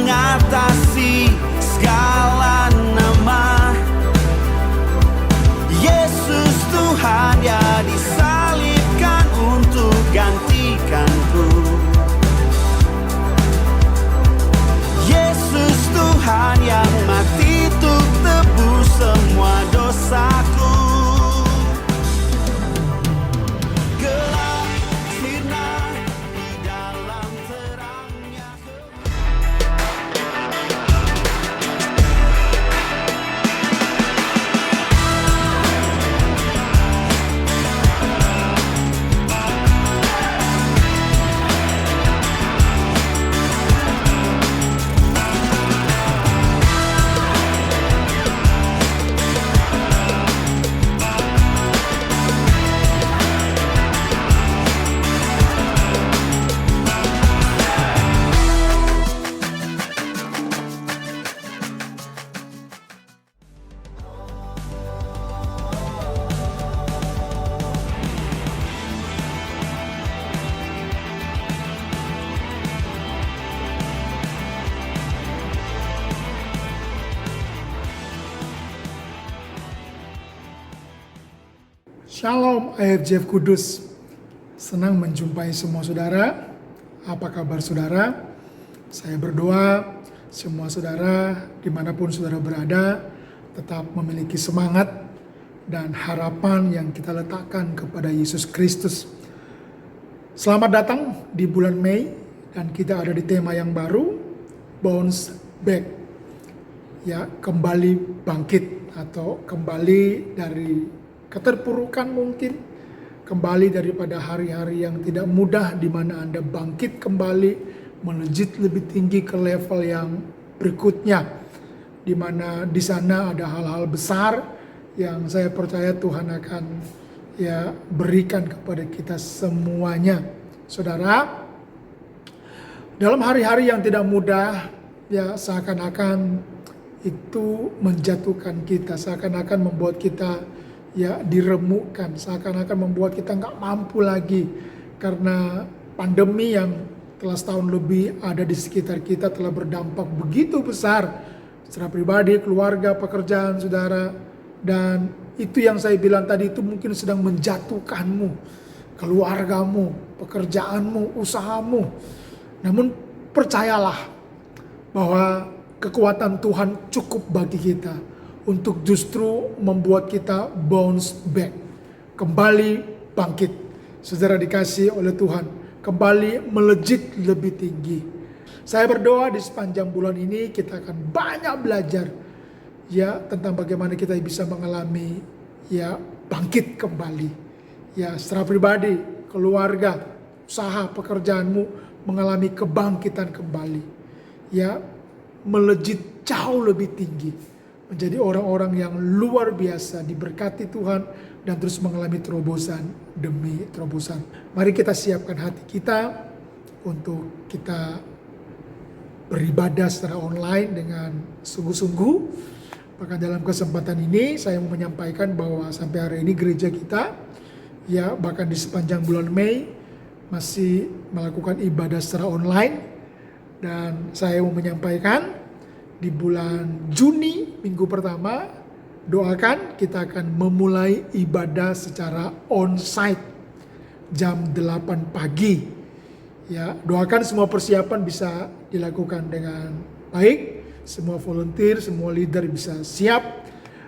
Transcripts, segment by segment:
mengatasi segala nama. Yesus Tuhan, ya disalibkan untuk gantikanku. Yesus Tuhan yang mati untuk tebus semua dosaku. Gelap sirna di dalam terangnya. Shalom IFJF Kudus, senang menjumpai semua saudara. Apa kabar saudara? Saya berdoa semua saudara dimanapun saudara berada tetap memiliki semangat dan harapan yang kita letakkan kepada Yesus Kristus. Selamat datang di bulan Mei dan kita ada di tema yang baru, Bounce Back. Ya, kembali bangkit atau kembali dari keterpurukan mungkin, kembali daripada hari-hari yang tidak mudah di mana Anda bangkit kembali, melejit lebih tinggi ke level yang berikutnya, di mana di sana ada hal-hal besar yang saya percaya Tuhan akan berikan kepada kita semuanya. Saudara, dalam hari-hari yang tidak mudah, seakan-akan itu menjatuhkan kita, seakan-akan membuat kita diremukkan, seakan-akan membuat kita nggak mampu lagi karena pandemi yang telah setahun lebih ada di sekitar kita telah berdampak begitu besar secara pribadi, keluarga, pekerjaan saudara, dan itu yang saya bilang tadi itu mungkin sedang menjatuhkanmu, keluargamu, pekerjaanmu, usahamu. Namun percayalah bahwa kekuatan Tuhan cukup bagi kita untuk justru membuat kita bounce back, kembali bangkit. Saudara dikasih oleh Tuhan, kembali melejit lebih tinggi. Saya berdoa di sepanjang bulan ini kita akan banyak belajar tentang bagaimana kita bisa mengalami bangkit kembali. Secara pribadi, keluarga, usaha, pekerjaanmu mengalami kebangkitan kembali. Melejit jauh lebih tinggi. Menjadi orang-orang yang luar biasa, diberkati Tuhan dan terus mengalami terobosan demi terobosan. Mari kita siapkan hati kita untuk kita beribadah secara online dengan sungguh-sungguh. Maka dalam kesempatan ini saya mau menyampaikan bahwa sampai hari ini gereja kita bahkan di sepanjang bulan Mei masih melakukan ibadah secara online, dan saya mau menyampaikan di bulan Juni minggu pertama, doakan kita akan memulai ibadah secara onsite jam 8 pagi. Doakan semua persiapan bisa dilakukan dengan baik, semua volunteer, semua leader bisa siap,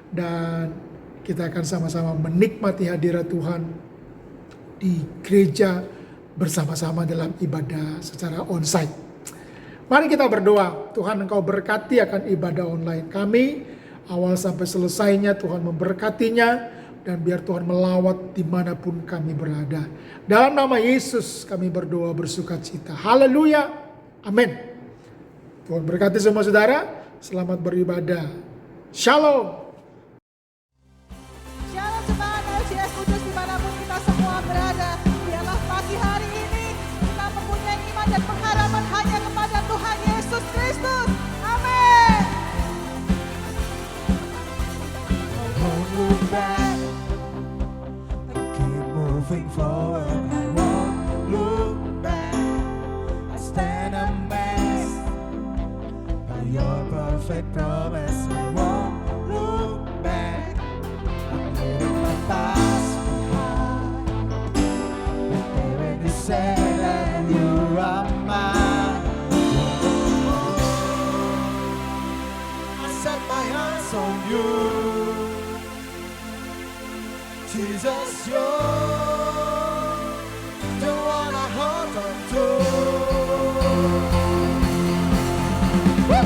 dan kita akan sama-sama menikmati hadirat Tuhan di gereja bersama-sama dalam ibadah secara onsite. Mari kita berdoa, Tuhan Engkau berkati akan ibadah online kami, awal sampai selesainya Tuhan memberkatinya, dan biar Tuhan melawat dimanapun kami berada. Dalam nama Yesus kami berdoa bersuka cita. Haleluya, amin. Tuhan berkati semua saudara, selamat beribadah. Shalom. Shalom jemaat IFJF Kudus dimanapun kita semua berada. Biarlah pagi hari ini kita mempunyai iman dan pengharapan hanya kepada Tuhan Yesus Kristus. Amin. Keep moving forward, I won't look back. I stand amazed your perfect promise. I won't look back. I'm leaving my past behind. But when you say that you are mine, I set my eyes on you. Jesus, you're the one I hold on to. I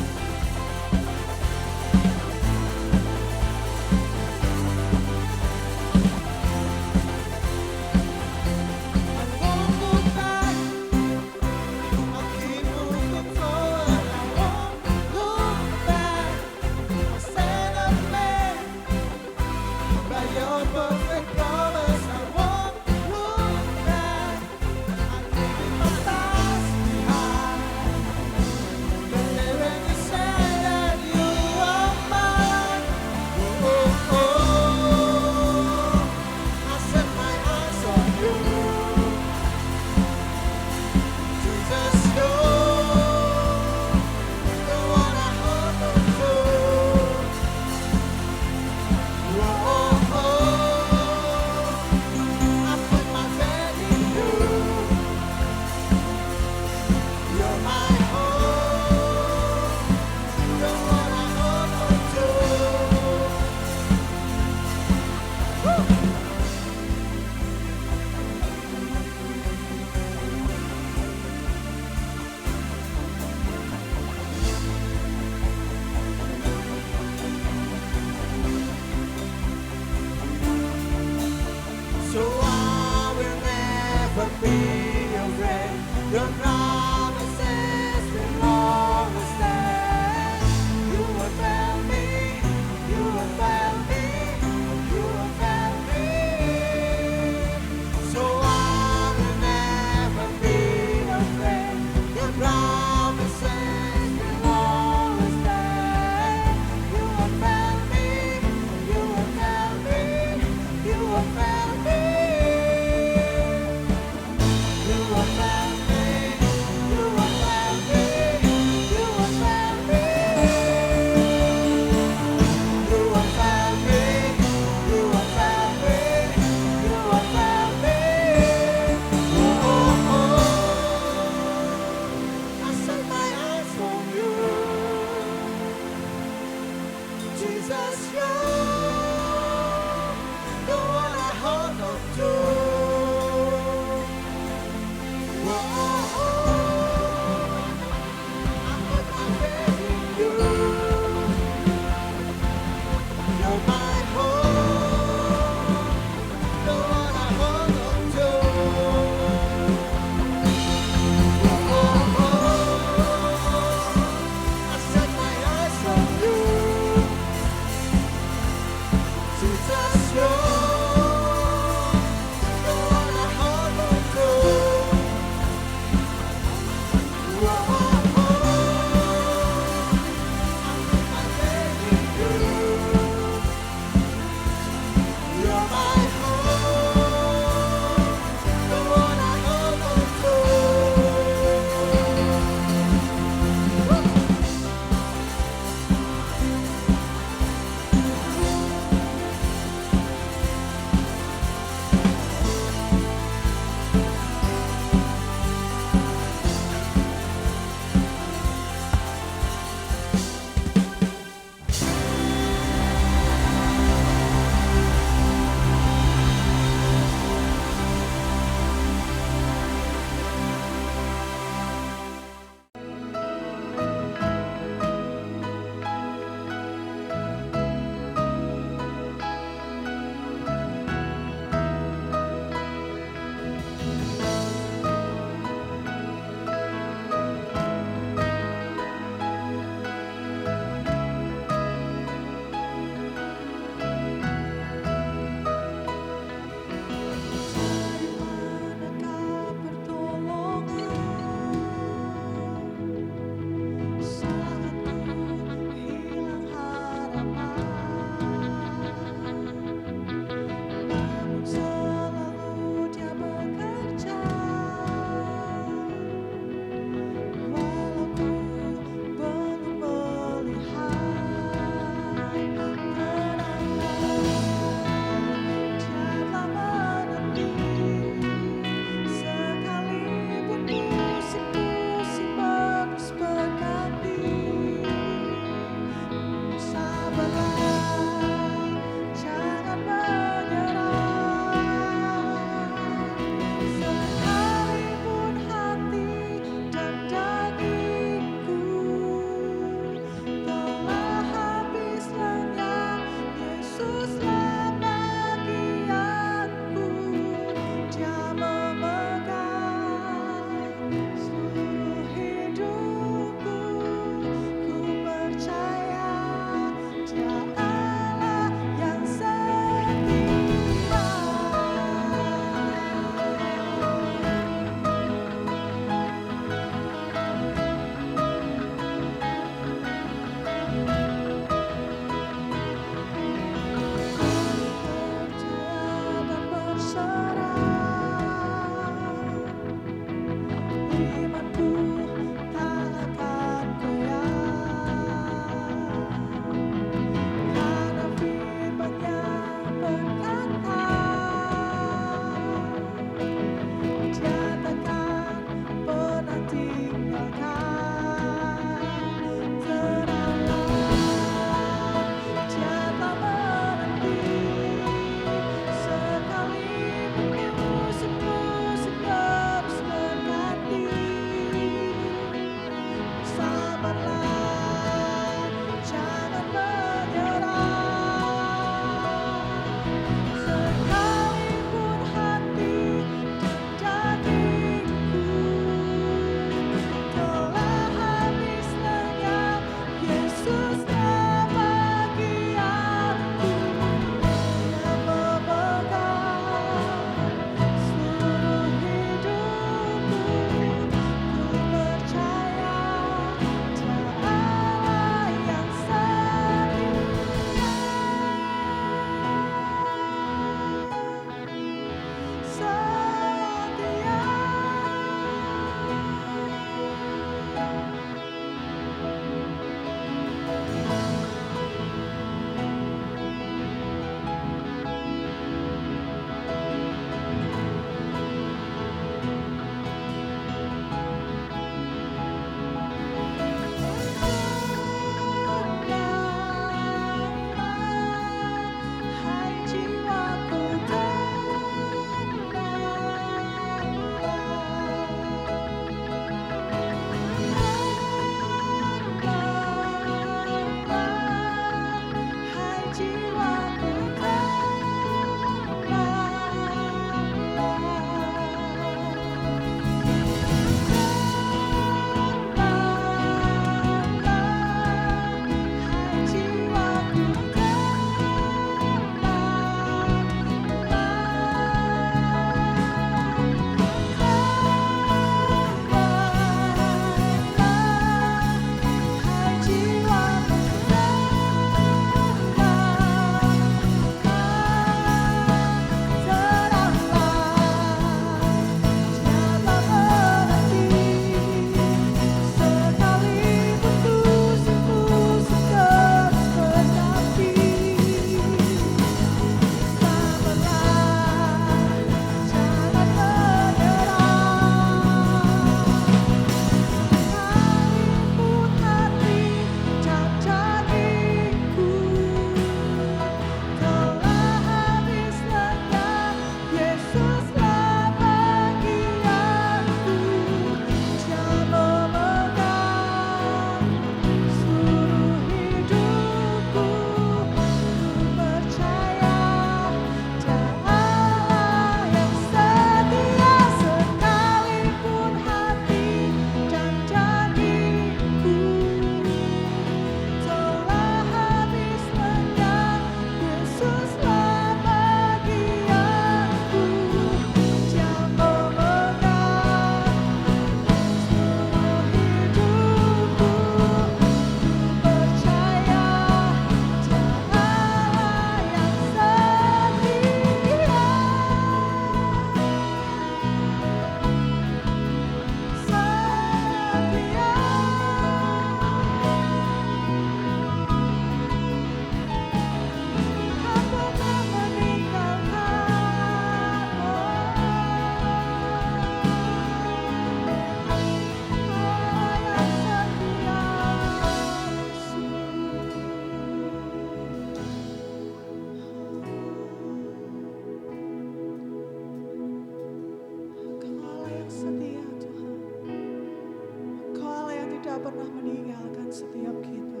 setiap kita.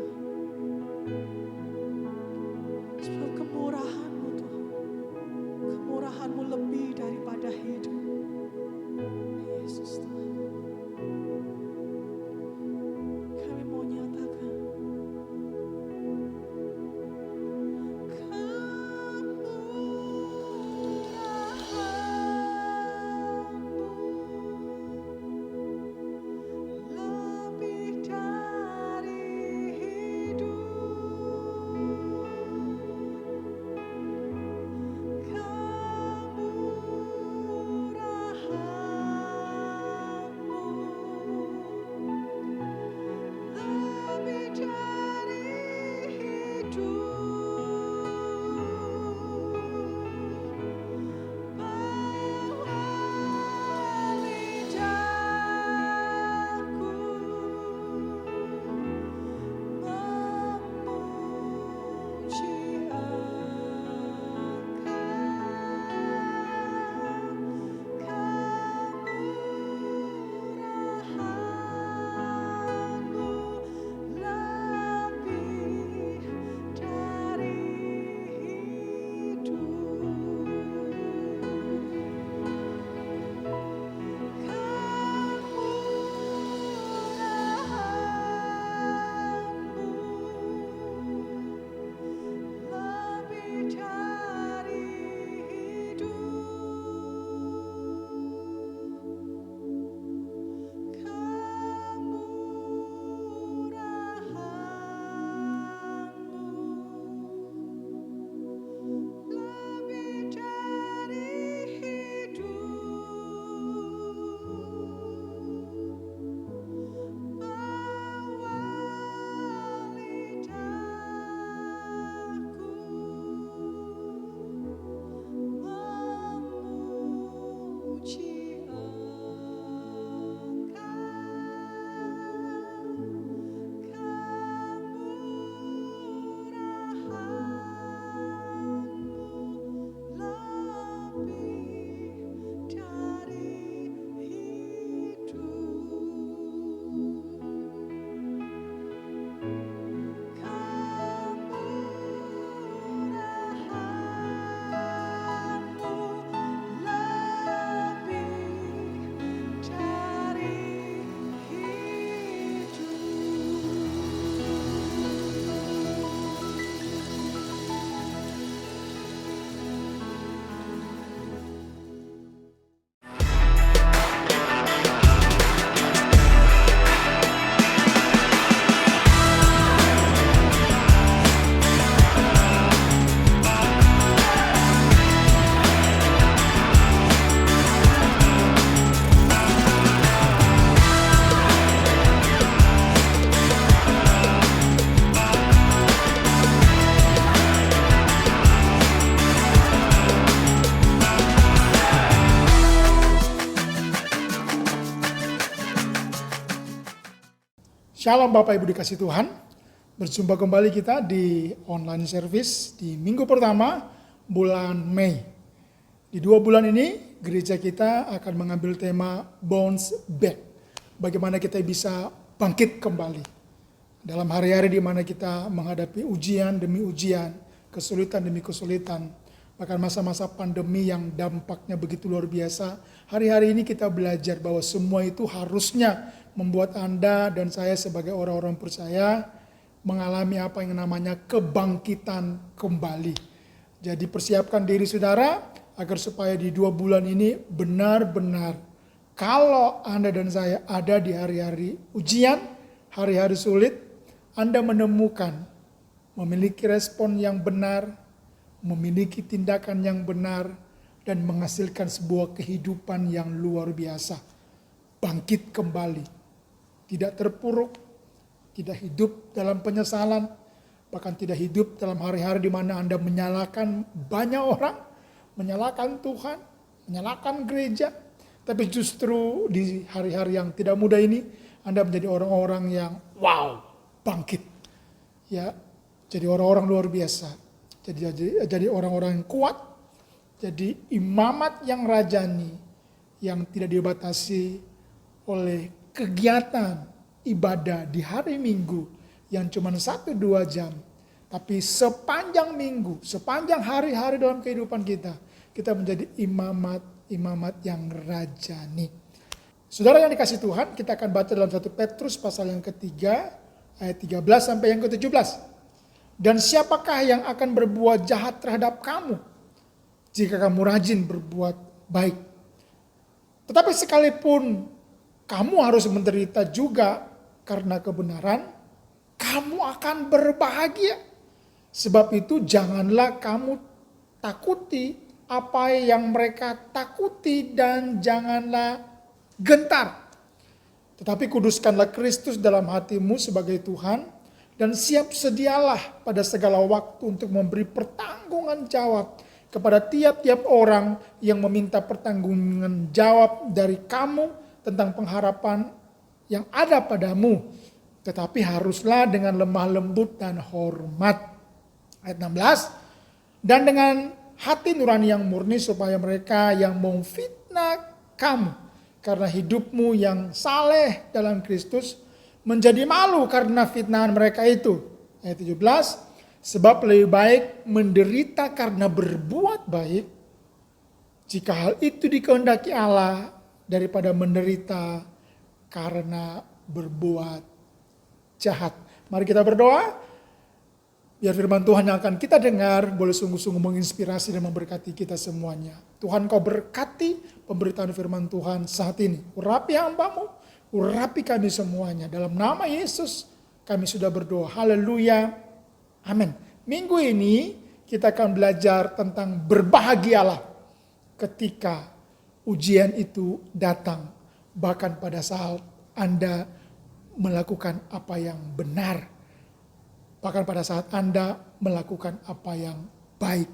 Sebab kemurahan-Mu Tuhan, kemurahan-Mu lebih daripada hidup. Yesus Tuhan, kami mau nyatakan lebih dari hidup, lebih dari hidup, bawa lidahku memuji kemurahan-Mu lebih dari lebih dari lebih dari bawa lidahku memuji kemurahan-Mu lebih dari Shalom Bapak Ibu dikasih Tuhan. Berjumpa kembali kita di online service di minggu pertama bulan Mei. Di 2 bulan ini gereja kita akan mengambil tema Bounce Back. Bagaimana kita bisa bangkit kembali. Dalam hari-hari di mana kita menghadapi ujian demi ujian, kesulitan demi kesulitan, bahkan masa-masa pandemi yang dampaknya begitu luar biasa. Hari-hari ini kita belajar bahwa semua itu harusnya membuat Anda dan saya sebagai orang-orang percaya mengalami apa yang namanya kebangkitan kembali. Jadi persiapkan diri saudara agar supaya di 2 bulan ini benar-benar kalau Anda dan saya ada di hari-hari ujian, hari-hari sulit, Anda menemukan memiliki respon yang benar, memiliki tindakan yang benar, dan menghasilkan sebuah kehidupan yang luar biasa. Bangkit kembali. Tidak terpuruk, tidak hidup dalam penyesalan, bahkan tidak hidup dalam hari-hari di mana Anda menyalahkan banyak orang, menyalahkan Tuhan, menyalahkan gereja. Tapi justru di hari-hari yang tidak mudah ini, Anda menjadi orang-orang yang wow, bangkit. Ya, jadi orang-orang luar biasa. Jadi orang-orang yang kuat, jadi imamat yang rajani, yang tidak dibatasi oleh kegiatan ibadah di hari Minggu yang cuma 1-2 jam. Tapi sepanjang minggu, sepanjang hari-hari dalam kehidupan kita, kita menjadi imamat yang rajani. Saudara yang dikasih Tuhan, kita akan baca dalam 1 Petrus pasal yang ketiga, ayat 13 sampai yang ke-17. Dan siapakah yang akan berbuat jahat terhadap kamu jika kamu rajin berbuat baik? Tetapi sekalipun kamu harus menderita juga karena kebenaran, kamu akan berbahagia. Sebab itu janganlah kamu takuti apa yang mereka takuti dan janganlah gentar. Tetapi kuduskanlah Kristus dalam hatimu sebagai Tuhan dan siap sedialah pada segala waktu untuk memberi pertanggungan jawab kepada tiap-tiap orang yang meminta pertanggungan jawab dari kamu tentang pengharapan yang ada padamu. Tetapi haruslah dengan lemah lembut dan hormat. Ayat 16. Dan dengan hati nurani yang murni supaya mereka yang memfitnah kamu karena hidupmu yang saleh dalam Kristus menjadi malu karena fitnahan mereka itu. Ayat 17. Sebab lebih baik menderita karena berbuat baik, jika hal itu dikehendaki Allah, daripada menderita karena berbuat jahat. Mari kita berdoa, biar firman Tuhan yang akan kita dengar boleh sungguh-sungguh menginspirasi dan memberkati kita semuanya. Tuhan, Kau berkati pemberitaan firman Tuhan saat ini. Urapi hamba-Mu, urapi kami semuanya. Dalam nama Yesus kami sudah berdoa. Haleluya. Amin. Minggu ini kita akan belajar tentang berbahagialah ketika ujian itu datang. Bahkan pada saat Anda melakukan apa yang benar. Bahkan pada saat Anda melakukan apa yang baik.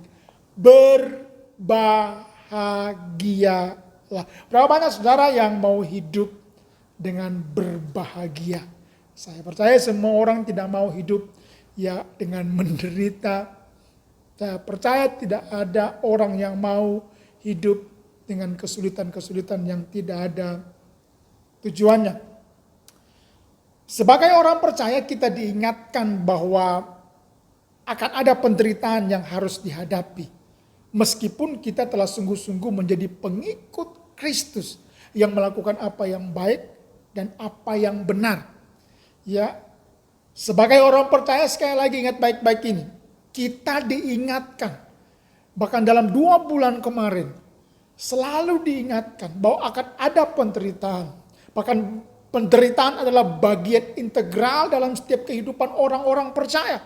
Berbahagialah. Berapa banyak saudara yang mau hidup dengan berbahagia? Saya percaya semua orang tidak mau hidup ya dengan menderita. Saya percaya tidak ada orang yang mau hidup dengan kesulitan-kesulitan yang tidak ada tujuannya. Sebagai orang percaya kita diingatkan bahwa akan ada penderitaan yang harus dihadapi. Meskipun kita telah sungguh-sungguh menjadi pengikut Kristus yang melakukan apa yang baik dan apa yang benar. Ya, sebagai orang percaya sekali lagi ingat baik-baik ini. Kita diingatkan. Bahkan dalam 2 bulan kemarin. Selalu diingatkan bahwa akan ada penderitaan. Bahkan penderitaan adalah bagian integral dalam setiap kehidupan orang-orang percaya.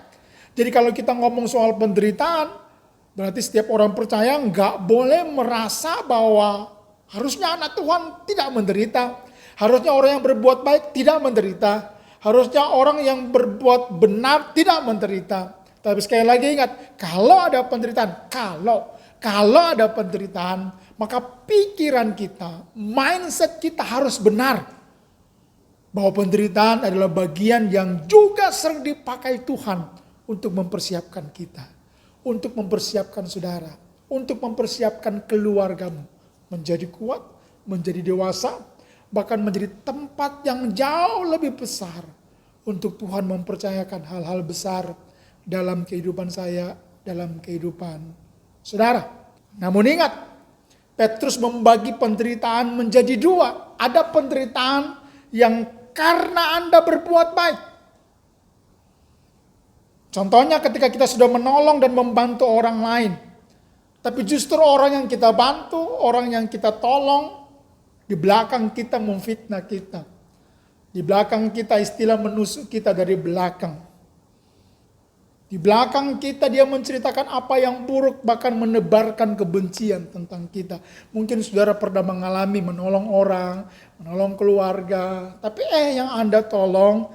Jadi kalau kita ngomong soal penderitaan. Berarti setiap orang percaya nggak boleh merasa bahwa harusnya anak Tuhan tidak menderita. Harusnya orang yang berbuat baik tidak menderita. Harusnya orang yang berbuat benar tidak menderita. Tapi sekali lagi ingat, kalau ada penderitaan, kalau ada penderitaan, maka pikiran kita, mindset kita harus benar. Bahwa penderitaan adalah bagian yang juga sering dipakai Tuhan untuk mempersiapkan kita. Untuk mempersiapkan saudara. Untuk mempersiapkan keluargamu. Menjadi kuat, menjadi dewasa, bahkan menjadi tempat yang jauh lebih besar untuk Tuhan mempercayakan hal-hal besar dalam kehidupan saya, dalam kehidupan saudara. Namun ingat, Petrus membagi penderitaan menjadi 2. Ada penderitaan yang karena Anda berbuat baik. Contohnya ketika kita sudah menolong dan membantu orang lain. Tapi justru orang yang kita bantu, orang yang kita tolong, di belakang kita memfitnah kita. Di belakang kita istilah menusuk kita dari belakang. Di belakang kita dia menceritakan apa yang buruk, bahkan menebarkan kebencian tentang kita. Mungkin saudara pernah mengalami menolong orang, menolong keluarga. Tapi yang Anda tolong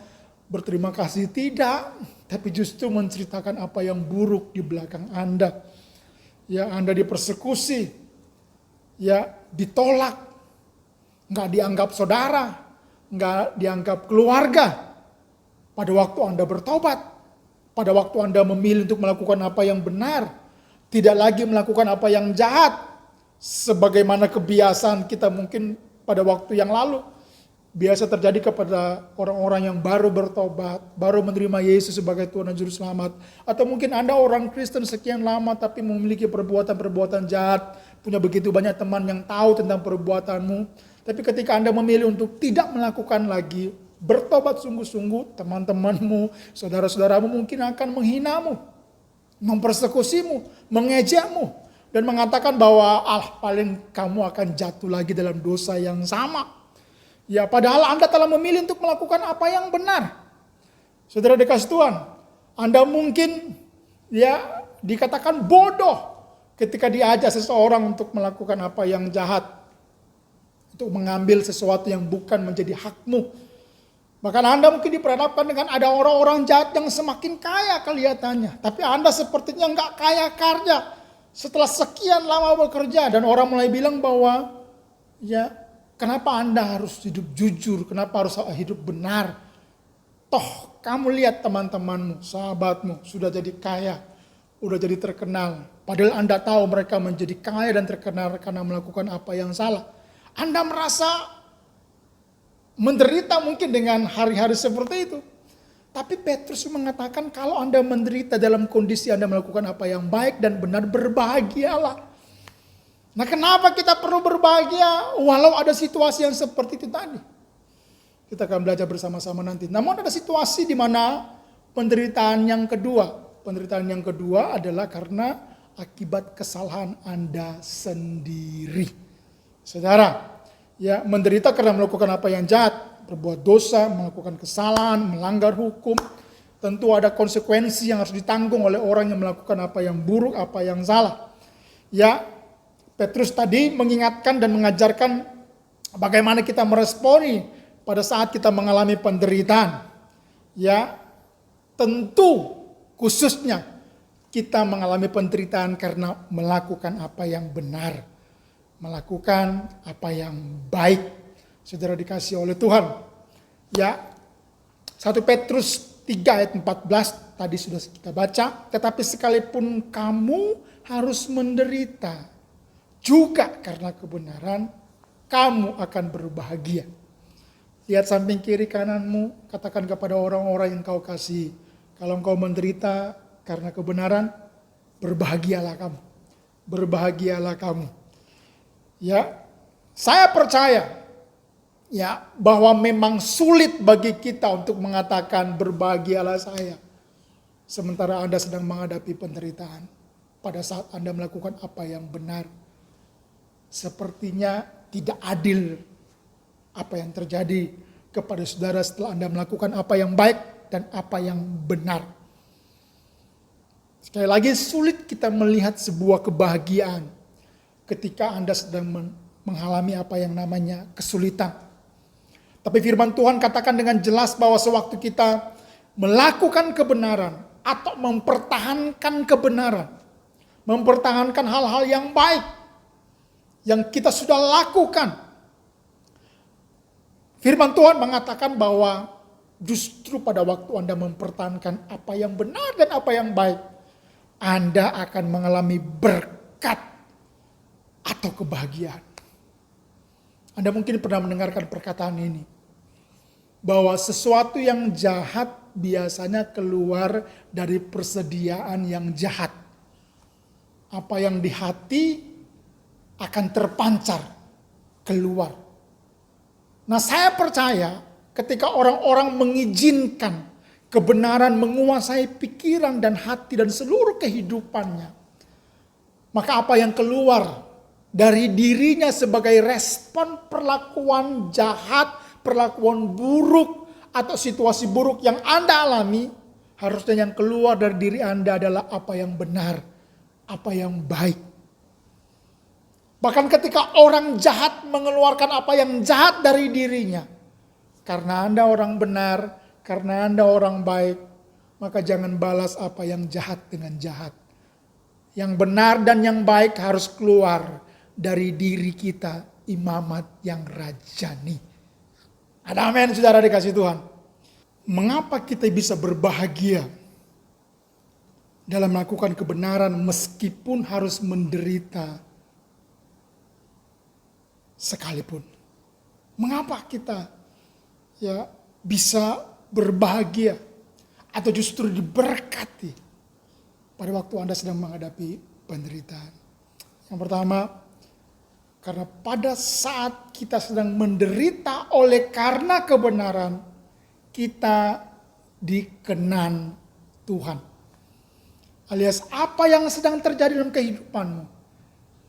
berterima kasih tidak. Tapi justru menceritakan apa yang buruk di belakang Anda. Ya, Anda dipersekusi. Ya, ditolak. Nggak dianggap saudara, nggak dianggap keluarga. Pada waktu Anda bertobat, pada waktu Anda memilih untuk melakukan apa yang benar, tidak lagi melakukan apa yang jahat, sebagaimana kebiasaan kita mungkin pada waktu yang lalu. biasa terjadi kepada orang-orang yang baru bertobat, baru menerima Yesus sebagai Tuhan dan Juru Selamat. Atau mungkin Anda orang Kristen sekian lama tapi memiliki perbuatan-perbuatan jahat, punya begitu banyak teman yang tahu tentang perbuatanmu. Tapi ketika Anda memilih untuk tidak melakukan lagi, bertobat sungguh-sungguh, teman-temanmu, saudara-saudaramu mungkin akan menghinamu, mempersekusimu, mengejekmu, dan mengatakan bahwa paling kamu akan jatuh lagi dalam dosa yang sama. Ya, padahal Anda telah memilih untuk melakukan apa yang benar. Saudara dikasih Tuhan, Anda mungkin ya dikatakan bodoh ketika diajak seseorang untuk melakukan apa yang jahat, untuk mengambil sesuatu yang bukan menjadi hakmu. Bahkan Anda mungkin diperhadapkan dengan ada orang-orang jahat yang semakin kaya kelihatannya, tapi Anda sepertinya nggak kaya karya. Setelah sekian lama bekerja dan orang mulai bilang bahwa ya, kenapa Anda harus hidup jujur? Kenapa harus hidup benar? Toh kamu lihat teman-temanmu, sahabatmu sudah jadi kaya, sudah jadi terkenal. Padahal Anda tahu mereka menjadi kaya dan terkenal karena melakukan apa yang salah. Anda merasa menderita mungkin dengan hari-hari seperti itu. Tapi Petrus mengatakan kalau Anda menderita dalam kondisi Anda melakukan apa yang baik dan benar, berbahagialah. Nah, kenapa kita perlu berbahagia walau ada situasi yang seperti itu tadi? Kita akan belajar bersama-sama nanti. Namun ada situasi di mana penderitaan yang kedua. Penderitaan yang kedua adalah karena akibat kesalahan Anda sendiri. Saudara, ya menderita karena melakukan apa yang jahat, berbuat dosa, melakukan kesalahan, melanggar hukum. Tentu ada konsekuensi yang harus ditanggung oleh orang yang melakukan apa yang buruk, apa yang salah. Ya, Petrus tadi mengingatkan dan mengajarkan bagaimana kita meresponi pada saat kita mengalami penderitaan. Ya, tentu khususnya kita mengalami penderitaan karena melakukan apa yang benar, melakukan apa yang baik. Saudara dikasih oleh Tuhan. Ya, 1 Petrus 3 ayat 14 tadi sudah kita baca. Tetapi sekalipun kamu harus menderita juga karena kebenaran, kamu akan berbahagia. Lihat samping kiri kananmu, katakan kepada orang-orang yang kau kasih, kalau engkau menderita karena kebenaran, berbahagialah kamu. Berbahagialah kamu. Ya, saya percaya ya bahwa memang sulit bagi kita untuk mengatakan berbahagialah saya sementara Anda sedang menghadapi penderitaan pada saat Anda melakukan apa yang benar. Sepertinya tidak adil apa yang terjadi kepada saudara setelah Anda melakukan apa yang baik dan apa yang benar. Sekali lagi, sulit kita melihat sebuah kebahagiaan ketika Anda sedang mengalami apa yang namanya kesulitan. Tapi firman Tuhan katakan dengan jelas bahwa sewaktu kita melakukan kebenaran atau mempertahankan kebenaran, mempertahankan hal-hal yang baik yang kita sudah lakukan, firman Tuhan mengatakan bahwa justru pada waktu Anda mempertahankan apa yang benar dan apa yang baik, Anda akan mengalami berkat atau kebahagiaan. Anda mungkin pernah mendengarkan perkataan ini, bahwa sesuatu yang jahat biasanya keluar dari persediaan yang jahat. Apa yang di hati akan terpancar keluar. Nah, saya percaya ketika orang-orang mengizinkan kebenaran menguasai pikiran dan hati dan seluruh kehidupannya, maka apa yang keluar dari dirinya sebagai respon perlakuan jahat, perlakuan buruk, atau situasi buruk yang Anda alami, harusnya yang keluar dari diri Anda adalah apa yang benar, apa yang baik. Bahkan ketika orang jahat mengeluarkan apa yang jahat dari dirinya, karena Anda orang benar, karena Anda orang baik, maka jangan balas apa yang jahat dengan jahat. Yang benar dan yang baik harus keluar dari diri kita, imamat yang rajani. Ada amin, saudara dikasih Tuhan. Mengapa kita bisa berbahagia dalam melakukan kebenaran meskipun harus menderita sekalipun? Mengapa kita ya bisa berbahagia atau justru diberkati pada waktu Anda sedang menghadapi penderitaan. Yang pertama, karena pada saat kita sedang menderita oleh karena kebenaran, kita dikenan Tuhan. Alias apa yang sedang terjadi dalam kehidupanmu,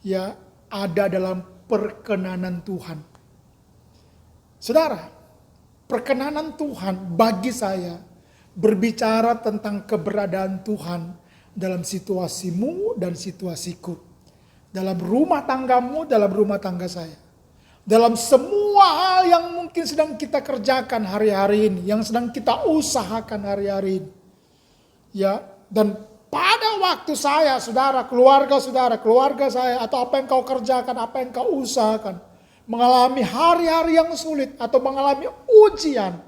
ya ada dalam perkenanan Tuhan. Saudara, perkenanan Tuhan bagi saya berbicara tentang keberadaan Tuhan dalam situasimu dan situasiku. Dalam rumah tanggamu, dalam rumah tangga saya. Dalam semua hal yang mungkin sedang kita kerjakan hari-hari ini, yang sedang kita usahakan hari-hari ini. Ya, dan pada waktu saya, saudara, keluarga saya, atau apa yang kau kerjakan, apa yang kau usahakan, mengalami hari-hari yang sulit atau mengalami ujian,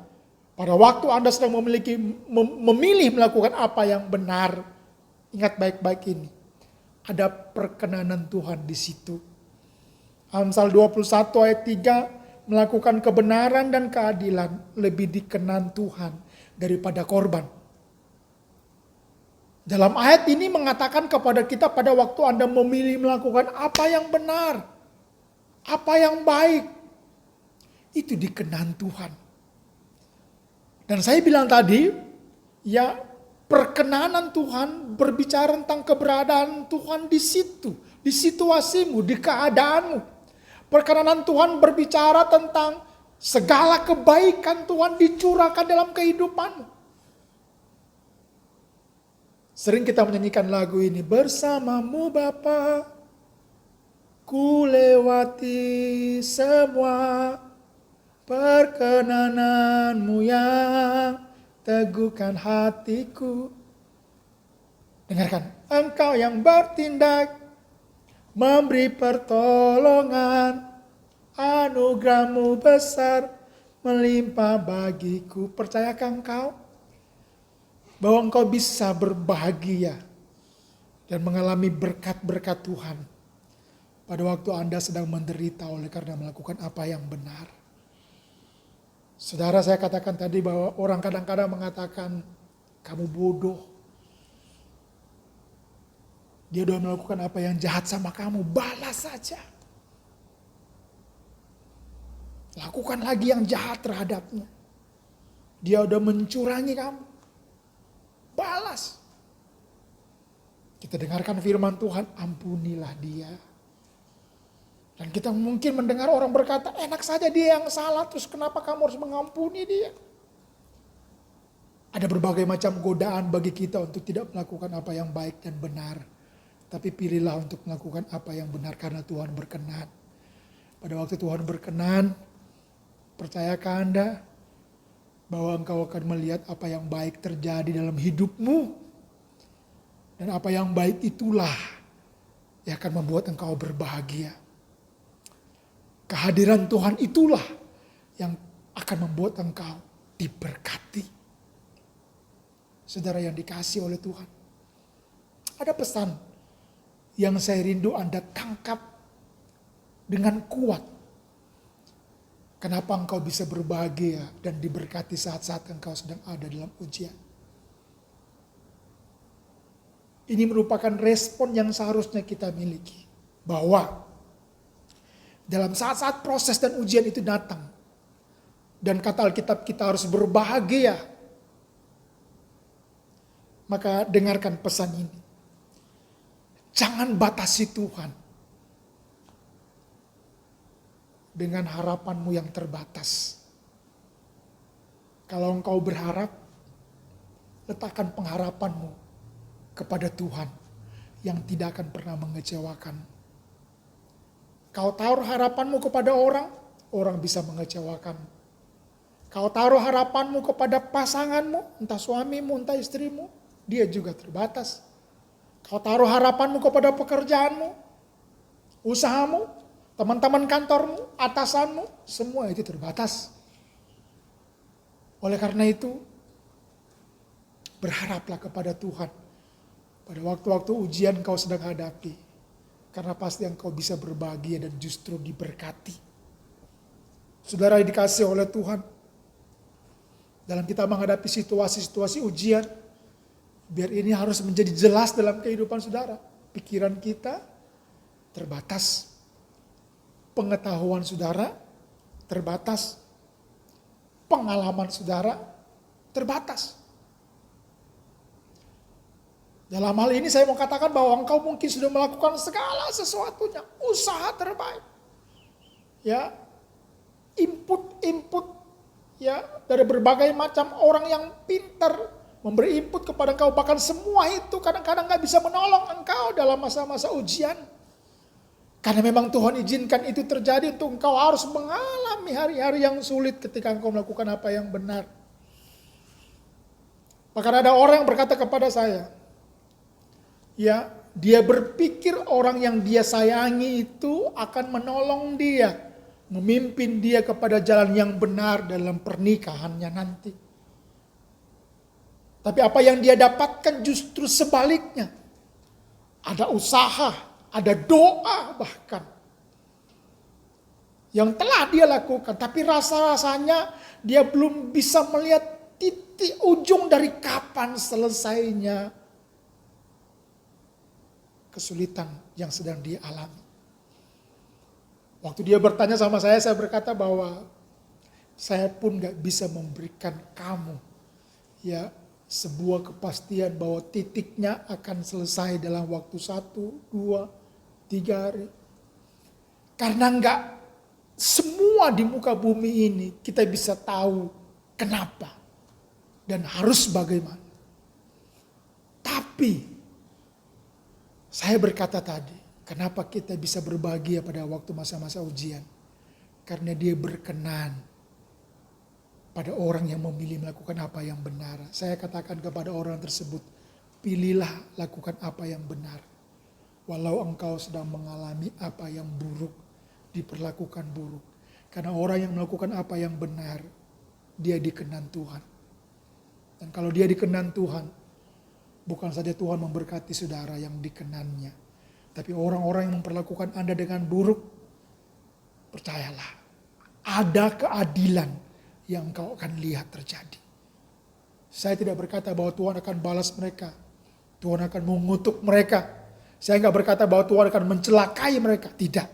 pada waktu Anda sedang memilih melakukan apa yang benar, ingat baik-baik ini, ada perkenanan Tuhan di situ. Amsal 21 ayat 3, melakukan kebenaran dan keadilan lebih dikenan Tuhan daripada korban. Dalam ayat ini mengatakan kepada kita pada waktu Anda memilih melakukan apa yang benar, apa yang baik, itu dikenan Tuhan. Dan saya bilang tadi, ya perkenanan Tuhan berbicara tentang keberadaan Tuhan di situ, di situasimu, di keadaanmu. Perkenanan Tuhan berbicara tentang segala kebaikan Tuhan dicurahkan dalam kehidupanmu. Sering kita menyanyikan lagu ini, bersamamu Bapa, ku lewati semua perkenananmu yang teguhkan hatiku. Dengarkan, Engkau yang bertindak, memberi pertolongan, anugerahmu besar, melimpah bagiku. Percayakah engkau bahwa engkau bisa berbahagia dan mengalami berkat-berkat Tuhan pada waktu Anda sedang menderita oleh karena melakukan apa yang benar? Saudara, saya katakan tadi bahwa orang kadang-kadang mengatakan kamu bodoh. Dia sudah melakukan apa yang jahat sama kamu, balas saja. Lakukan lagi yang jahat terhadapnya. Dia sudah mencurangi kamu, balas. Kita dengarkan firman Tuhan, ampunilah dia. Dan kita mungkin mendengar orang berkata, enak saja dia yang salah, terus kenapa kamu harus mengampuni dia? Ada berbagai macam godaan bagi kita untuk tidak melakukan apa yang baik dan benar. Tapi pilihlah untuk melakukan apa yang benar karena Tuhan berkenan. Pada waktu Tuhan berkenan, percayakah Anda bahwa engkau akan melihat apa yang baik terjadi dalam hidupmu? Dan apa yang baik itulah yang akan membuat engkau berbahagia. Kehadiran Tuhan itulah yang akan membuat engkau diberkati. Saudara yang dikasihi oleh Tuhan. Ada pesan yang saya rindu Anda tangkap dengan kuat. Kenapa engkau bisa berbahagia dan diberkati saat-saat engkau sedang ada dalam ujian. Ini merupakan respon yang seharusnya kita miliki. Bahwa dalam saat-saat proses dan ujian itu datang. Dan kata Alkitab kita harus berbahagia. Maka dengarkan pesan ini. Jangan batasi Tuhan. Dengan harapanmu yang terbatas. Kalau engkau berharap, letakkan pengharapanmu kepada Tuhan yang tidak akan pernah mengecewakan. Kau taruh harapanmu kepada orang, orang bisa mengecewakan. Kau taruh harapanmu kepada pasanganmu, entah suamimu, entah istrimu, dia juga terbatas. Kau taruh harapanmu kepada pekerjaanmu, usahamu, teman-teman kantormu, atasanmu, semua itu terbatas. Oleh karena itu, berharaplah kepada Tuhan pada waktu-waktu ujian kau sedang hadapi. Karena pasti engkau bisa berbahagia dan justru diberkati. Saudara yang dikasihi oleh Tuhan, dalam kita menghadapi situasi-situasi ujian, biar ini harus menjadi jelas dalam kehidupan saudara. Pikiran kita terbatas, pengetahuan saudara terbatas, pengalaman saudara terbatas. Dalam hal ini saya mau katakan bahwa engkau mungkin sudah melakukan segala sesuatunya, usaha terbaik. Ya, input ya dari berbagai macam orang yang pintar memberi input kepada engkau, bahkan semua itu kadang-kadang gak bisa menolong engkau dalam masa-masa ujian. Karena memang Tuhan izinkan itu terjadi untuk engkau harus mengalami hari-hari yang sulit ketika engkau melakukan apa yang benar. Bahkan ada orang yang berkata kepada saya, ya, dia berpikir orang yang dia sayangi itu akan menolong dia, memimpin dia kepada jalan yang benar dalam pernikahannya nanti. Tapi apa yang dia dapatkan justru sebaliknya. Ada usaha, ada doa bahkan yang telah dia lakukan, tapi rasa-rasanya dia belum bisa melihat titik ujung dari kapan selesainya kesulitan yang sedang dia alami. Waktu dia bertanya sama saya berkata bahwa saya pun gak bisa memberikan kamu ya sebuah kepastian bahwa titiknya akan selesai dalam waktu 1, 2, 3 hari. Karena gak semua di muka bumi ini kita bisa tahu kenapa dan harus bagaimana. Tapi saya berkata tadi, kenapa kita bisa berbahagia pada waktu masa-masa ujian? Karena dia berkenan pada orang yang memilih melakukan apa yang benar. Saya katakan kepada orang tersebut, pilihlah lakukan apa yang benar. Walau engkau sedang mengalami apa yang buruk, diperlakukan buruk. Karena orang yang melakukan apa yang benar, dia dikenan Tuhan. Dan kalau dia dikenan Tuhan, bukan saja Tuhan memberkati saudara yang dikenannya, tapi orang-orang yang memperlakukan Anda dengan buruk, percayalah, ada keadilan yang kau akan lihat terjadi. Saya tidak berkata bahwa Tuhan akan balas mereka. Tuhan akan mengutuk mereka. Saya nggak berkata bahwa Tuhan akan mencelakai mereka. Tidak.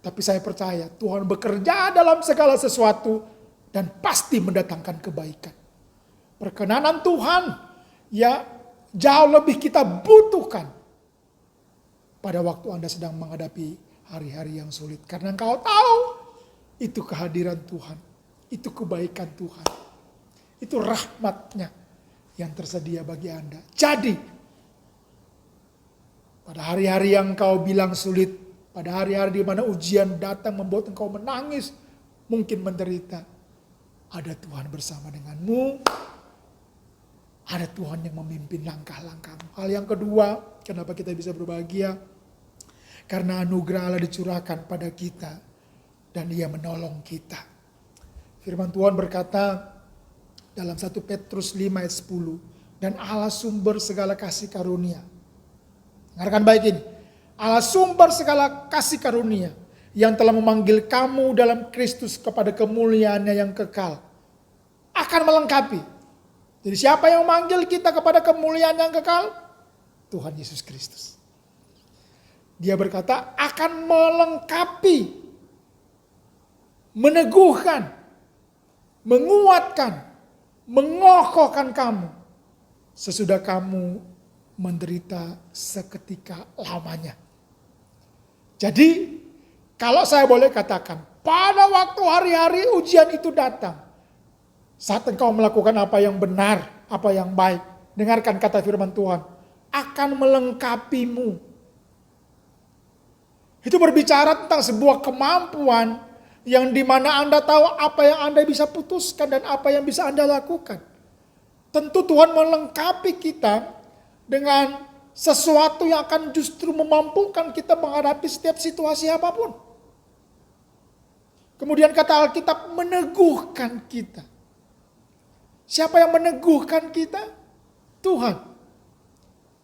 Tapi saya percaya Tuhan bekerja dalam segala sesuatu dan pasti mendatangkan kebaikan. Perkenanan Tuhan ya jauh lebih kita butuhkan pada waktu Anda sedang menghadapi hari-hari yang sulit. Karena engkau tahu itu kehadiran Tuhan. Itu kebaikan Tuhan. Itu rahmat-Nya yang tersedia bagi Anda. Jadi, pada hari-hari yang kau bilang sulit, pada hari-hari di mana ujian datang membuat engkau menangis, mungkin menderita, ada Tuhan bersama denganmu. Ada Tuhan yang memimpin langkah-langkahmu. Hal yang kedua, kenapa kita bisa berbahagia? Karena anugerah Allah dicurahkan pada kita dan Ia menolong kita. Firman Tuhan berkata dalam 1 Petrus 5 ayat 10. Dan Allah sumber segala kasih karunia. Dengarkan baik ini. Allah sumber segala kasih karunia. Yang telah memanggil kamu dalam Kristus kepada kemuliaannya yang kekal. Akan melengkapi. Jadi siapa yang memanggil kita kepada kemuliaan yang kekal? Tuhan Yesus Kristus. Dia berkata akan melengkapi. Meneguhkan. Menguatkan, mengokohkan kamu sesudah kamu menderita seketika lamanya. Jadi, kalau saya boleh katakan, pada waktu hari-hari ujian itu datang, saat engkau melakukan apa yang benar, apa yang baik, dengarkan kata firman Tuhan, akan melengkapimu. Itu berbicara tentang sebuah kemampuan yang dimana Anda tahu apa yang Anda bisa putuskan dan apa yang bisa Anda lakukan. Tentu Tuhan melengkapi kita dengan sesuatu yang akan justru memampukan kita menghadapi setiap situasi apapun. Kemudian kata Alkitab meneguhkan kita. Siapa yang meneguhkan kita? Tuhan.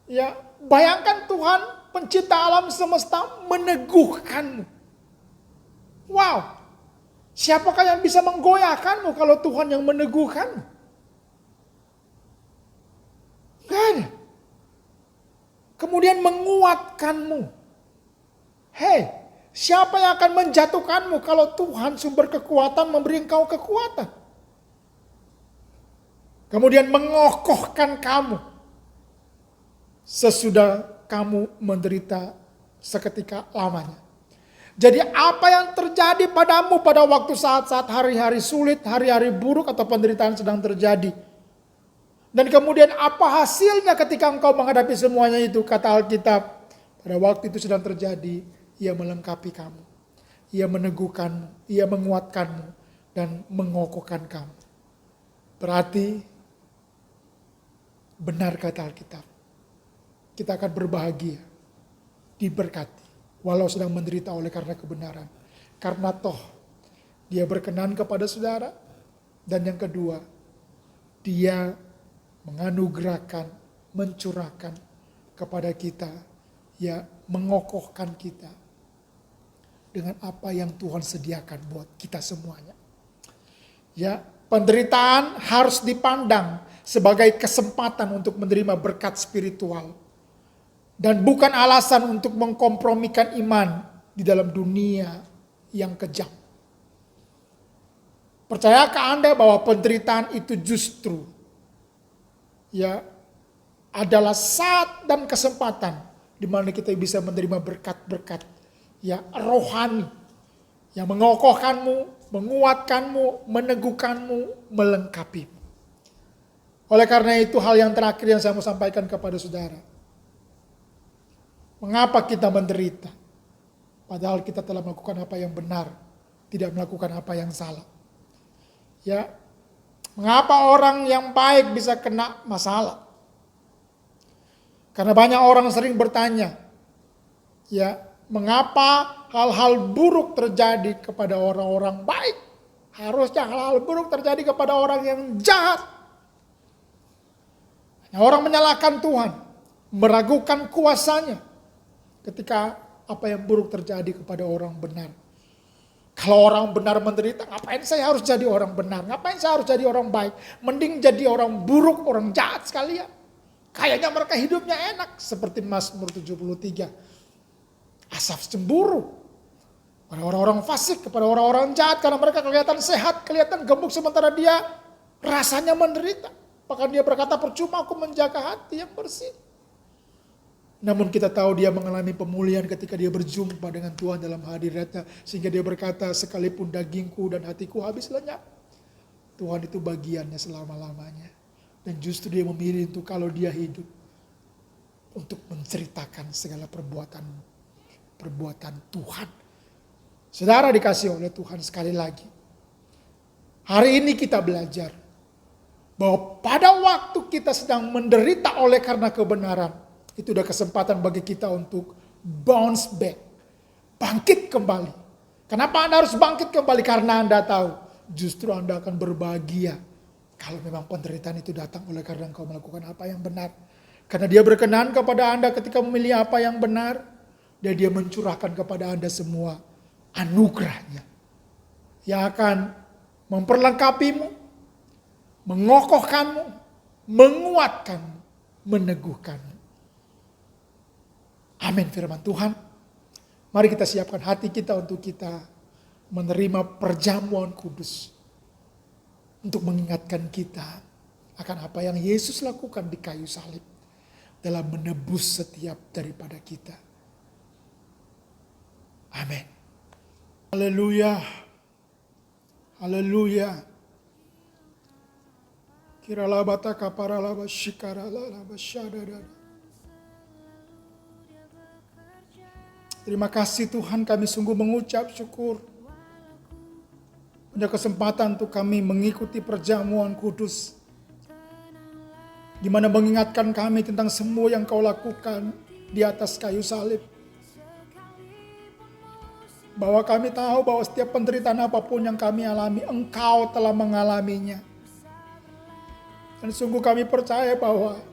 Ya, bayangkan Tuhan pencipta alam semesta meneguhkanmu. Wow. Siapakah yang bisa menggoyahkanmu kalau Tuhan yang meneguhkanmu? Gak ada. Kemudian menguatkanmu. Hei, siapa yang akan menjatuhkanmu kalau Tuhan sumber kekuatan memberi engkau kekuatan? Kemudian mengokohkan kamu sesudah kamu menderita seketika lamanya. Jadi apa yang terjadi padamu pada waktu saat-saat hari-hari sulit, hari-hari buruk atau penderitaan sedang terjadi. Dan kemudian apa hasilnya ketika engkau menghadapi semuanya itu, kata Alkitab. Pada waktu itu sedang terjadi, Ia melengkapi kamu. Ia meneguhkanmu, Ia menguatkanmu, dan mengokohkan kamu. Berarti, benar kata Alkitab. Kita akan berbahagia, diberkati. Walau sedang menderita oleh karena kebenaran. Karena toh Dia berkenan kepada saudara. Dan yang kedua, Dia menganugerahkan, mencurahkan kepada kita, ya mengokohkan kita dengan apa yang Tuhan sediakan buat kita semuanya. Ya, penderitaan harus dipandang sebagai kesempatan untuk menerima berkat spiritual. Dan bukan alasan untuk mengkompromikan iman di dalam dunia yang kejam. Percayakah Anda bahwa penderitaan itu justru ya adalah saat dan kesempatan di mana kita bisa menerima berkat-berkat ya rohani yang mengokohkanmu, menguatkanmu, meneguhkanmu, melengkapi. Oleh karena itu hal yang terakhir yang saya mau sampaikan kepada saudara. Mengapa kita menderita? Padahal kita telah melakukan apa yang benar, tidak melakukan apa yang salah. Ya, mengapa orang yang baik bisa kena masalah? Karena banyak orang sering bertanya, ya, mengapa hal-hal buruk terjadi kepada orang-orang baik? Harusnya hal-hal buruk terjadi kepada orang yang jahat. Orang menyalahkan Tuhan, meragukan kuasanya. Ketika apa yang buruk terjadi kepada orang benar. Kalau orang benar menderita, ngapain saya harus jadi orang benar? Ngapain saya harus jadi orang baik? Mending jadi orang buruk, orang jahat sekalian. Kayaknya mereka hidupnya enak. Seperti Mazmur 73. Asaf cemburu pada orang-orang fasik, kepada orang-orang jahat. Karena mereka kelihatan sehat, kelihatan gemuk. Sementara dia rasanya menderita. Bahkan dia berkata, percuma aku menjaga hati yang bersih. Namun kita tahu dia mengalami pemulihan ketika dia berjumpa dengan Tuhan dalam hadiratnya. Sehingga dia berkata, sekalipun dagingku dan hatiku habis lenyap, Tuhan itu bagiannya selama-lamanya. Dan justru dia memilih untuk kalau dia hidup, untuk menceritakan segala perbuatan Tuhan. Saudara dikasih oleh Tuhan sekali lagi. Hari ini kita belajar bahwa pada waktu kita sedang menderita oleh karena kebenaran, itu udah kesempatan bagi kita untuk bounce back. Bangkit kembali. Kenapa Anda harus bangkit kembali? Karena Anda tahu justru Anda akan berbahagia kalau memang penderitaan itu datang oleh karena engkau melakukan apa yang benar. Karena Dia berkenan kepada Anda ketika memilih apa yang benar. Dan Dia mencurahkan kepada Anda semua anugerahnya. Yang akan memperlengkapimu, mengokohkanmu, menguatkanmu, meneguhkanmu. Amin firman Tuhan. Mari kita siapkan hati kita untuk kita menerima perjamuan kudus. Untuk mengingatkan kita akan apa yang Yesus lakukan di kayu salib. Dalam menebus setiap daripada kita. Amin. Haleluya. Haleluya. Kirala bata kaparala bashikarala basyadada. Terima kasih Tuhan, kami sungguh mengucap syukur. Punya kesempatan untuk kami mengikuti perjamuan kudus. Di mana mengingatkan kami tentang semua yang Kau lakukan di atas kayu salib. Bahwa kami tahu bahwa setiap penderitaan apapun yang kami alami, Engkau telah mengalaminya. Dan sungguh kami percaya bahwa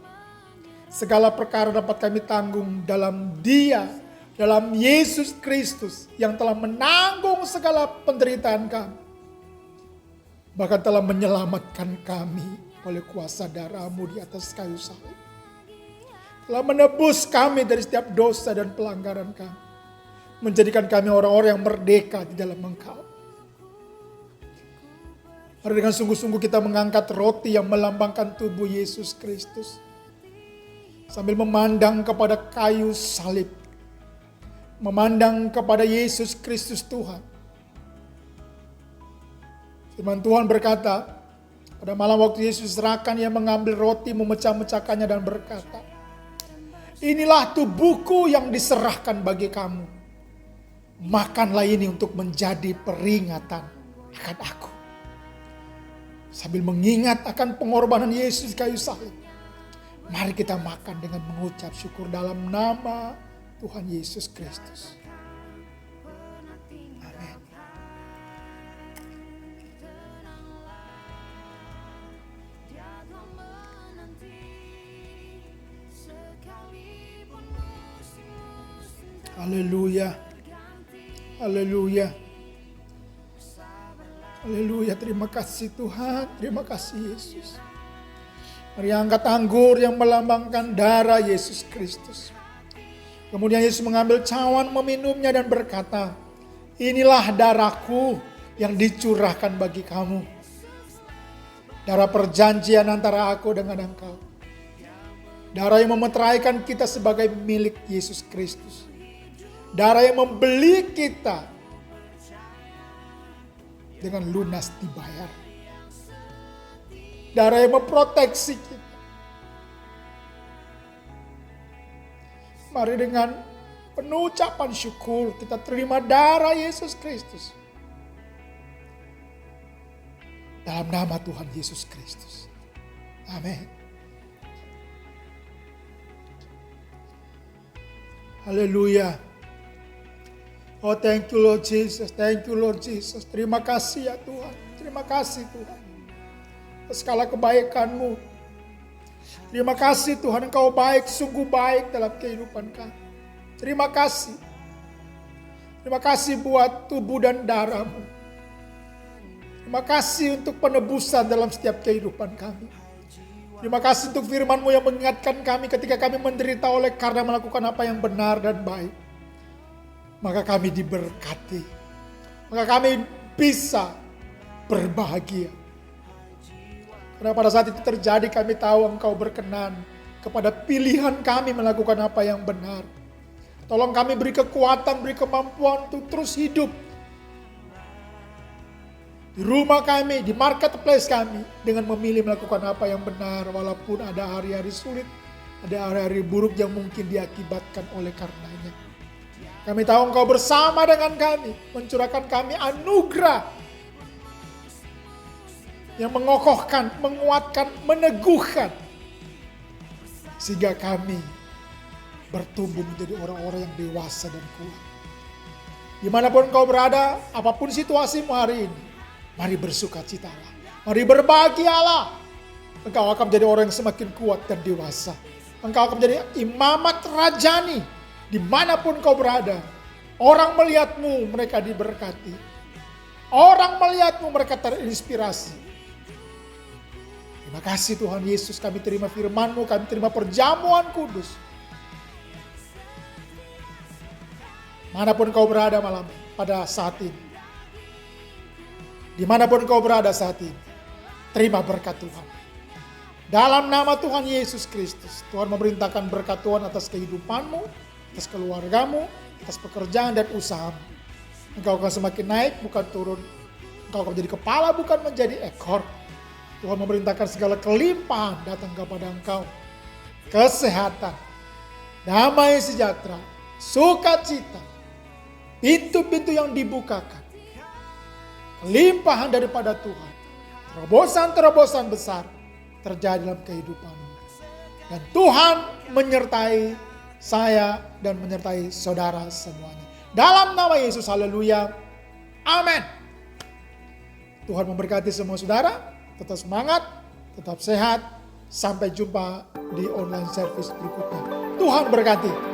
segala perkara dapat kami tanggung dalam Dia, dalam Yesus Kristus yang telah menanggung segala penderitaan kami. bahkan telah menyelamatkan kami oleh kuasa darah-Mu di atas kayu salib. Telah menebus kami dari setiap dosa dan pelanggaran kami. Menjadikan kami orang-orang yang merdeka di dalam Engkau. Mari dengan sungguh-sungguh kita mengangkat roti yang melambangkan tubuh Yesus Kristus. Sambil memandang kepada kayu salib. Memandang kepada Yesus Kristus Tuhan. Firman Tuhan berkata, pada malam waktu Yesus serahkan, Ia mengambil roti, memecah-mecahkannya dan berkata, inilah tubuhku yang diserahkan bagi kamu. Makanlah ini untuk menjadi peringatan akan aku. Sambil mengingat akan pengorbanan Yesus di kayu salib, mari kita makan dengan mengucap syukur dalam nama Tuhan Yesus Kristus. Amin. Haleluya. Haleluya. Haleluya, terima kasih Tuhan, terima kasih Yesus. Mari angkat anggur yang melambangkan darah Yesus Kristus. Kemudian Yesus mengambil cawan, meminumnya dan berkata, inilah darahku yang dicurahkan bagi kamu. Darah perjanjian antara aku dengan engkau. Darah yang memeteraikan kita sebagai milik Yesus Kristus. Darah yang membeli kita dengan lunas dibayar. Darah yang memproteksi kita. Mari dengan penuh ucapan syukur kita terima darah Yesus Kristus. Dalam nama Tuhan Yesus Kristus. Amin. Haleluya. Oh, thank you Lord Jesus, thank you Lord Jesus. Terima kasih ya Tuhan, terima kasih Tuhan. Atas segala kebaikan-Mu. Terima kasih Tuhan, Engkau baik, sungguh baik dalam kehidupan kami. Terima kasih. Terima kasih buat tubuh dan darah-Mu. Terima kasih untuk penebusan dalam setiap kehidupan kami. Terima kasih untuk firman-Mu yang mengingatkan kami ketika kami menderita oleh karena melakukan apa yang benar dan baik. Maka kami diberkati. Maka kami bisa berbahagia. Karena pada saat itu terjadi kami tahu Engkau berkenan kepada pilihan kami melakukan apa yang benar. Tolong kami beri kekuatan, beri kemampuan untuk terus hidup. Di rumah kami, di marketplace kami. Dengan memilih melakukan apa yang benar. Walaupun ada hari-hari sulit. Ada hari-hari buruk yang mungkin diakibatkan oleh karenanya. Kami tahu Engkau bersama dengan kami, mencurahkan kami anugerah yang mengokohkan, menguatkan, meneguhkan. Sehingga kami bertumbuh menjadi orang-orang yang dewasa dan kuat. Dimanapun Engkau berada, apapun situasimu hari ini, mari bersukacitalah, mari berbahagialah. Engkau akan menjadi orang yang semakin kuat dan dewasa. Engkau akan menjadi imamat rajani. Dimanapun kau berada, orang melihatmu, mereka diberkati. Orang melihatmu, mereka terinspirasi. Terima kasih Tuhan Yesus, kami terima firman-Mu, kami terima perjamuan kudus. Manapun kau berada malam pada saat ini. Dimanapun kau berada saat ini, terima berkat Tuhan. Dalam nama Tuhan Yesus Kristus, Tuhan memerintahkan berkat Tuhan atas kehidupan-Mu, atas keluargamu, atas pekerjaan dan usahamu. Engkau akan semakin naik, bukan turun. Engkau akan menjadi kepala, bukan menjadi ekor. Tuhan memerintahkan segala kelimpahan datang kepada engkau. Kesehatan, damai sejahtera, sukacita, pintu-pintu yang dibukakan. Kelimpahan daripada Tuhan. Terobosan-terobosan besar terjadi dalam kehidupanmu. Dan Tuhan menyertai saya dan menyertai saudara semuanya. Dalam nama Yesus, haleluya. Amin. Tuhan memberkati semua saudara. Tetap semangat, tetap sehat. Sampai jumpa di online service berikutnya. Tuhan berkati.